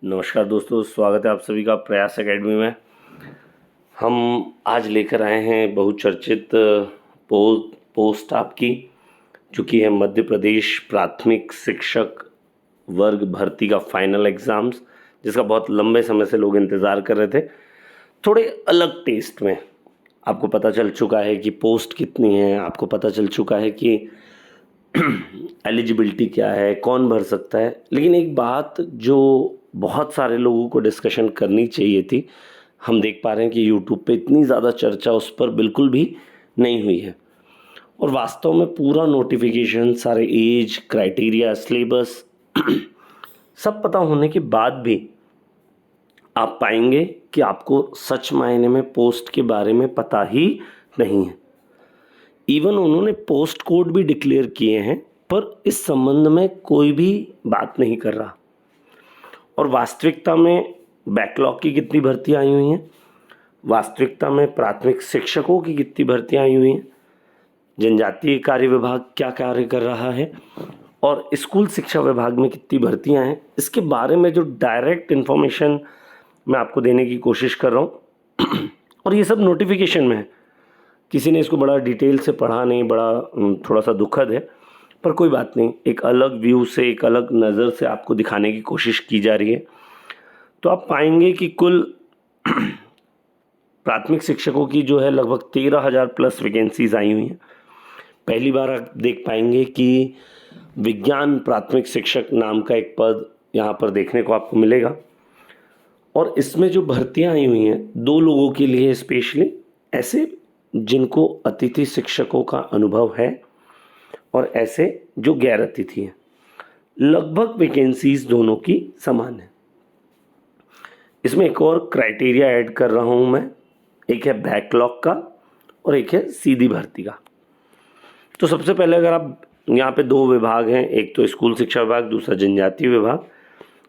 नमस्कार दोस्तों, स्वागत है आप सभी का प्रयास एकेडमी में। हम आज लेकर आए हैं बहुचर्चित पोस्ट आपकी, जो कि है मध्य प्रदेश प्राथमिक शिक्षक वर्ग भर्ती का फाइनल एग्ज़ाम्स, जिसका बहुत लंबे समय से लोग इंतज़ार कर रहे थे। थोड़े अलग टेस्ट में आपको पता चल चुका है कि पोस्ट कितनी है, आपको पता चल चुका है कि एलिजिबिलिटी क्या है, कौन भर सकता है। लेकिन एक बात जो बहुत सारे लोगों को डिस्कशन करनी चाहिए थी, हम देख पा रहे हैं कि यूट्यूब पे इतनी ज़्यादा चर्चा उस पर बिल्कुल भी नहीं हुई है। और वास्तव में पूरा नोटिफिकेशन, सारे एज क्राइटेरिया, सिलेबस सब पता होने के बाद भी आप पाएंगे कि आपको सच मायने में पोस्ट के बारे में पता ही नहीं है। इवन उन्होंने पोस्ट कोड भी डिक्लेयर किए हैं, पर इस संबंध में कोई भी बात नहीं कर रहा। और वास्तविकता में बैकलॉग की कितनी भर्तियाँ आई हुई हैं, वास्तविकता में प्राथमिक शिक्षकों की कितनी भर्तियाँ आई हुई हैं, जनजातीय कार्य विभाग क्या कार्य कर रहा है और स्कूल शिक्षा विभाग में कितनी भर्तियाँ हैं, इसके बारे में जो डायरेक्ट इन्फॉर्मेशन मैं आपको देने की कोशिश कर रहा हूँ। और ये सब नोटिफिकेशन में है, किसी ने इसको बड़ा डिटेल से पढ़ा नहीं, बड़ा थोड़ा सा दुखद है, पर कोई बात नहीं, एक अलग व्यू से, एक अलग नज़र से आपको दिखाने की कोशिश की जा रही है। तो आप पाएंगे कि कुल प्राथमिक शिक्षकों की जो है लगभग 13,000 प्लस वैकेंसीज आई हुई हैं। पहली बार आप देख पाएंगे कि विज्ञान प्राथमिक शिक्षक नाम का एक पद यहाँ पर देखने को आपको मिलेगा। और इसमें जो भर्तियाँ आई हुई हैं, 2 लोगों के लिए स्पेशली, ऐसे जिनको अतिथि शिक्षकों का अनुभव है और ऐसे जो गैर अतिथि हैं। लगभग वैकेंसीज दोनों की समान है। इसमें एक और क्राइटेरिया ऐड कर रहा हूँ मैं, एक है बैकलॉग का और एक है सीधी भर्ती का। तो सबसे पहले अगर आप यहाँ पे 2 विभाग हैं, एक तो स्कूल शिक्षा विभाग, दूसरा जनजातीय विभाग।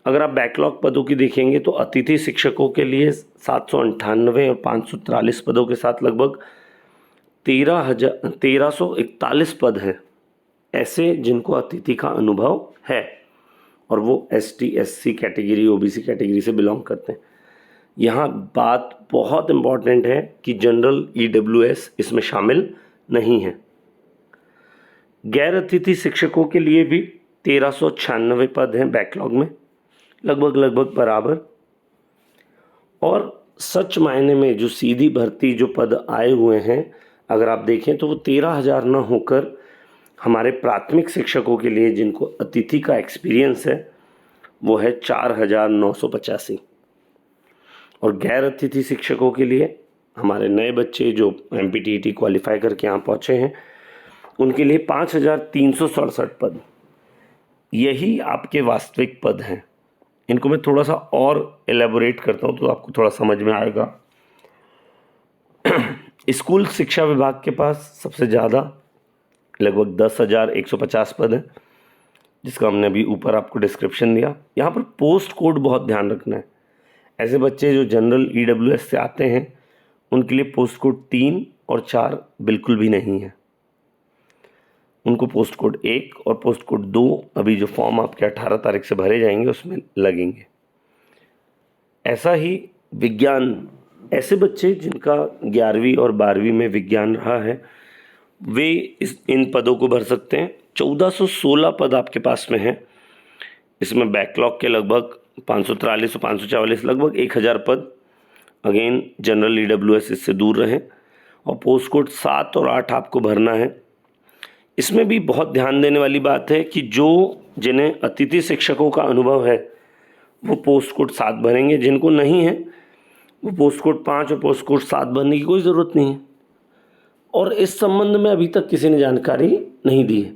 अगर आप बैकलॉग पदों की देखेंगे तो अतिथि शिक्षकों के लिए 798 और 543 पदों के साथ लगभग 1341 पद हैं ऐसे जिनको अतिथि का अनुभव है, और वो ST SC category, OBC category से बिलोंग करते हैं। यहाँ बात बहुत इम्पॉर्टेंट है कि जनरल EWS इसमें शामिल नहीं है। गैर अतिथि शिक्षकों के लिए भी 1396 पद हैं बैकलॉग में, लगभग बराबर। और सच मायने में जो सीधी भर्ती जो पद आए हुए हैं, अगर आप देखें तो वो 13,000 न होकर हमारे प्राथमिक शिक्षकों के लिए जिनको अतिथि का एक्सपीरियंस है वो है 4,985। और गैर अतिथि शिक्षकों के लिए हमारे नए बच्चे जो MPTET क्वालिफाई करके यहाँ पहुँचे हैं, उनके लिए 5,367 पद। यही आपके वास्तविक पद हैं। इनको मैं थोड़ा सा और एलेबोरेट करता हूँ तो आपको थोड़ा समझ में आएगा। स्कूल शिक्षा विभाग के पास सबसे ज़्यादा लगभग 10,150 पद हैं, जिसका हमने अभी ऊपर आपको डिस्क्रिप्शन दिया। यहाँ पर पोस्ट कोड बहुत ध्यान रखना है। ऐसे बच्चे जो जनरल EWS से आते हैं उनके लिए पोस्ट कोड 3 और 4 बिल्कुल भी नहीं है। उनको पोस्ट कोड 1 और पोस्ट कोड 2 अभी जो फॉर्म आपके 18 तारीख से भरे जाएंगे उसमें लगेंगे। ऐसा ही विज्ञान, ऐसे बच्चे जिनका 11वीं और 12वीं में विज्ञान रहा है, वे इन पदों को भर सकते हैं। 1416 पद आपके पास में हैं। इसमें बैकलॉग के लगभग 543 और 544, लगभग 1,000 पद। अगेन जनरल EWS इससे दूर रहें। और पोस्ट कोड 7 और 8 आपको भरना है। इसमें भी बहुत ध्यान देने वाली बात है कि जिन्हें अतिथि शिक्षकों का अनुभव है वो पोस्ट कोड 7 भरेंगे, जिनको नहीं है वो पोस्ट कोड 5 और पोस्ट कोड 7 भरने की कोई ज़रूरत नहीं है। और इस संबंध में अभी तक किसी ने जानकारी नहीं दी है।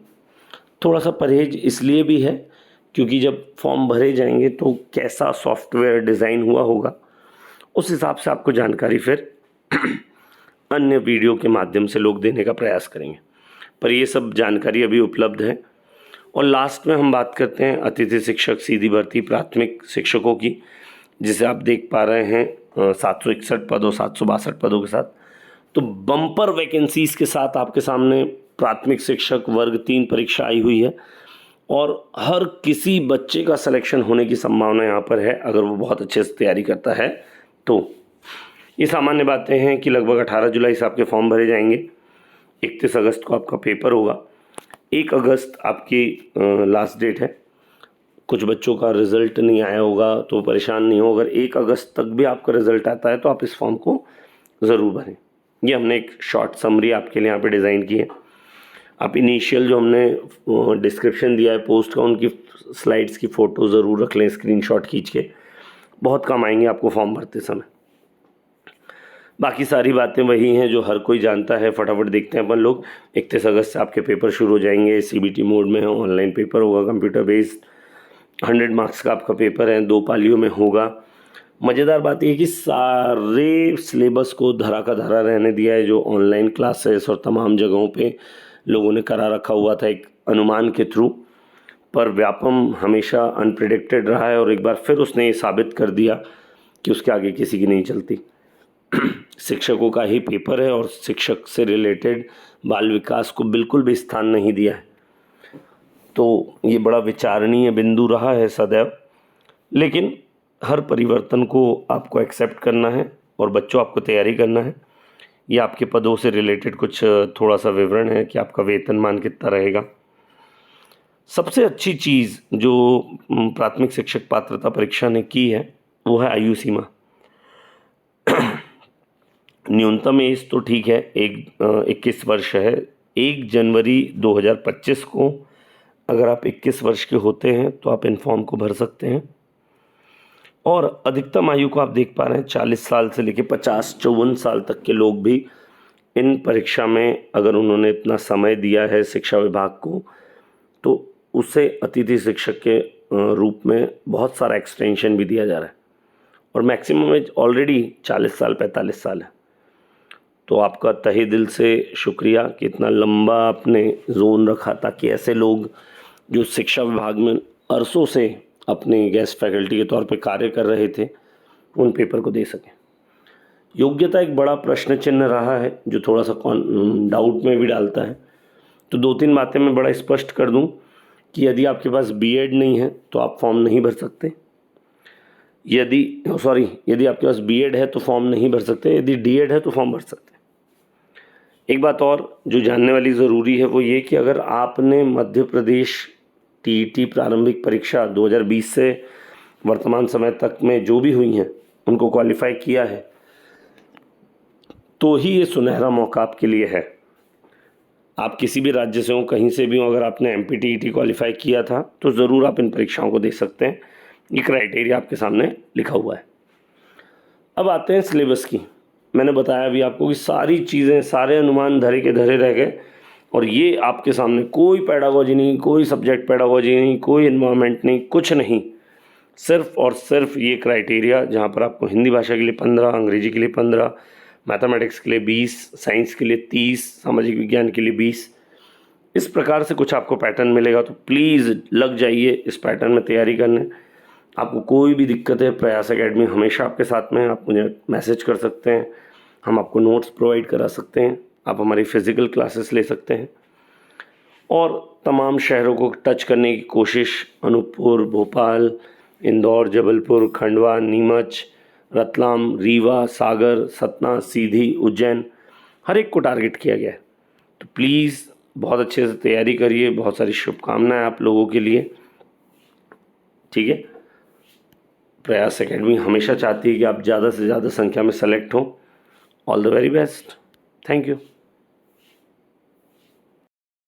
थोड़ा सा परहेज इसलिए भी है क्योंकि जब फॉर्म भरे जाएंगे तो कैसा सॉफ्टवेयर डिज़ाइन हुआ होगा, उस हिसाब से आपको जानकारी फिर अन्य वीडियो के माध्यम से लोग देने का प्रयास करेंगे। पर ये सब जानकारी अभी उपलब्ध है। और लास्ट में हम बात करते हैं अतिथि शिक्षक सीधी भर्ती प्राथमिक शिक्षकों की, जिसे आप देख पा रहे हैं 761 पद और 762 पदों के साथ। तो बम्पर वैकेंसीज के साथ आपके सामने प्राथमिक शिक्षक वर्ग 3 परीक्षा आई हुई है। और हर किसी बच्चे का सिलेक्शन होने की संभावना यहाँ पर है अगर वो बहुत अच्छे से तैयारी करता है तो। ये सामान्य बातें हैं कि लगभग 18 जुलाई से आपके फॉर्म भरे जाएंगे, 31 अगस्त को आपका पेपर होगा, 1 अगस्त आपकी लास्ट डेट है। कुछ बच्चों का रिज़ल्ट नहीं आया होगा तो परेशान नहीं हो, अगर 1 अगस्त तक भी आपका रिज़ल्ट आता है तो आप इस फॉर्म को ज़रूर भरें। ये हमने एक शॉर्ट समरी आपके लिए यहाँ पे डिज़ाइन की है। आप इनिशियल जो हमने डिस्क्रिप्शन दिया है पोस्ट का, उनकी स्लाइड्स की फ़ोटो ज़रूर रख लें स्क्रीनशॉट खींच के, बहुत काम आएंगे आपको फॉर्म भरते समय। बाकी सारी बातें वही हैं जो हर कोई जानता है। फटाफट देखते हैं अपन लोग। 31 अगस्त से आपके पेपर शुरू हो जाएंगे, CBT मोड में है, ऑनलाइन पेपर होगा, कंप्यूटर बेस्ड, 100 मार्क्स का आपका पेपर है, 2 पालियों में होगा। मज़ेदार बात यह कि सारे सिलेबस को धरा का धरा रहने दिया है जो ऑनलाइन क्लासेस और तमाम जगहों पे लोगों ने करा रखा हुआ था एक अनुमान के थ्रू, पर व्यापम हमेशा अनप्रिडिक्टेड रहा है और एक बार फिर उसने ये साबित कर दिया कि उसके आगे किसी की नहीं चलती। शिक्षकों का ही पेपर है और शिक्षक से रिलेटेड बाल विकास को बिल्कुल भी स्थान नहीं दिया है, तो ये बड़ा विचारणीय बिंदु रहा है सदैव। लेकिन हर परिवर्तन को आपको एक्सेप्ट करना है और बच्चों आपको तैयारी करना है। ये आपके पदों से रिलेटेड कुछ थोड़ा सा विवरण है कि आपका वेतनमान कितना रहेगा। सबसे अच्छी चीज़ जो प्राथमिक शिक्षक पात्रता परीक्षा ने की है वो है आयु सीमा। न्यूनतम एज तो ठीक है, 21 वर्ष है। 1 जनवरी 2025 को अगर आप 21 वर्ष के होते हैं तो आप इन फॉर्म को भर सकते हैं। और अधिकतम आयु को आप देख पा रहे हैं 40 साल से लेकर 50-54 साल तक के लोग भी इन परीक्षा में अगर उन्होंने इतना समय दिया है शिक्षा विभाग को, तो उसे अतिथि शिक्षक के रूप में बहुत सारा एक्सटेंशन भी दिया जा रहा है और मैक्सिमम एज ऑलरेडी 40 साल 45 साल है। तो आपका तहे दिल से शुक्रिया कि इतना लंबा आपने जोन रखा ताकि ऐसे लोग जो शिक्षा विभाग में अरसों से अपने गेस्ट फैकल्टी के तौर पे कार्य कर रहे थे उन पेपर को दे सकें। योग्यता एक बड़ा प्रश्न चिन्ह रहा है जो थोड़ा सा डाउट में भी डालता है। तो 2-3 बातें मैं बड़ा स्पष्ट कर दूं कि यदि आपके पास B.Ed नहीं है तो आप फॉर्म नहीं भर सकते। यदि आपके पास B.Ed है तो फॉर्म नहीं भर सकते, यदि D.Ed है तो फॉर्म भर सकते। एक बात और जो जानने वाली ज़रूरी है वो ये कि अगर आपने मध्य प्रदेश TET प्रारंभिक परीक्षा 2020 से वर्तमान समय तक में जो भी हुई हैं उनको क्वालिफाई किया है तो ही ये सुनहरा मौका आपके लिए है। आप किसी भी राज्य से हो, कहीं से भी हो, अगर आपने MP-TET क्वालिफाई किया था तो ज़रूर आप इन परीक्षाओं को दे सकते हैं। ये क्राइटेरिया आपके सामने लिखा हुआ है। अब आते हैं सिलेबस की। मैंने बताया अभी आपको कि सारी चीज़ें, सारे अनुमान धरे के धरे रह गए और ये आपके सामने कोई पेडागोजी नहीं, कोई सब्जेक्ट पेडागोजी नहीं, कोई इन्वायरमेंट नहीं, कुछ नहीं, सिर्फ और सिर्फ ये क्राइटेरिया जहाँ पर आपको हिंदी भाषा के लिए 15, अंग्रेजी के लिए 15, मैथमेटिक्स के लिए 20, साइंस के लिए 30, सामाजिक विज्ञान के लिए 20, इस प्रकार से कुछ आपको पैटर्न मिलेगा। तो प्लीज़ लग जाइए इस पैटर्न में तैयारी करने। आपको कोई भी दिक्कत है, प्रयास एकेडमी हमेशा आपके साथ में है। आप मुझे मैसेज कर सकते हैं, हम आपको नोट्स प्रोवाइड करा सकते हैं, आप हमारी फिज़िकल क्लासेस ले सकते हैं और तमाम शहरों को टच करने की कोशिश, अनूपपुर, भोपाल, इंदौर, जबलपुर, खंडवा, नीमच, रतलाम, रीवा, सागर, सतना, सीधी, उज्जैन, हर एक को टारगेट किया गया है। तो प्लीज़ बहुत अच्छे से तैयारी करिए। बहुत सारी शुभकामनाएं आप लोगों के लिए। ठीक है, प्रयास एकेडमी हमेशा चाहती है कि आप ज़्यादा से ज़्यादा संख्या में सेलेक्ट हों। All the very best. Thank you.